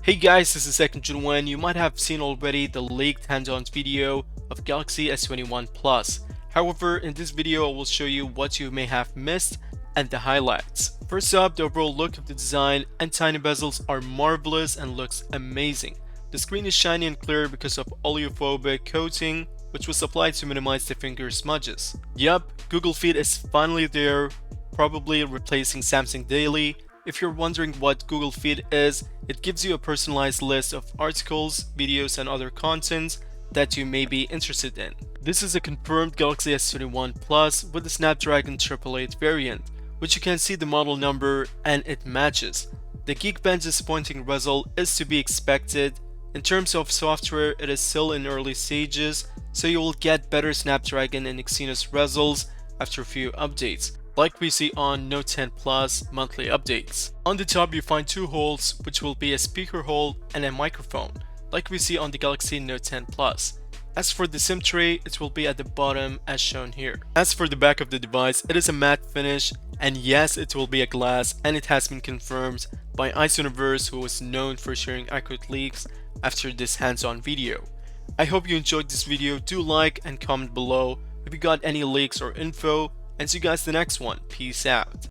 Hey guys, this is TechnoGenuine. You might have seen already the leaked hands-on video of Galaxy S21 Plus. However, in this video I will show you what you may have missed and the highlights. First up, the overall look of the design and tiny bezels are marvelous and looks amazing. The screen is shiny and clear because of oleophobic coating, which was applied to minimize the finger smudges. Yup, Google Feed is finally there, probably replacing Samsung Daily. If you're wondering what Google Feed is, it gives you a personalized list of articles, videos, and other content that you may be interested in. This is a confirmed Galaxy S21 Plus with the Snapdragon 888 variant, which you can see the model number and it matches. The Geekbench disappointing result is to be expected. In terms of software, it is still in early stages, so you will get better Snapdragon and Exynos results after a few updates, like we see on Note 10 Plus monthly updates. On the top you find two holes, which will be a speaker hole and a microphone, like we see on the Galaxy Note 10 Plus. As for the SIM tray, it will be at the bottom as shown here. As for the back of the device, it is a matte finish, and yes, it will be a glass, and it has been confirmed by Ice Universe, who is known for sharing accurate leaks after this hands-on video. I hope you enjoyed this video. Do like and comment below if you got any leaks or info, and see you guys in the next one. Peace out.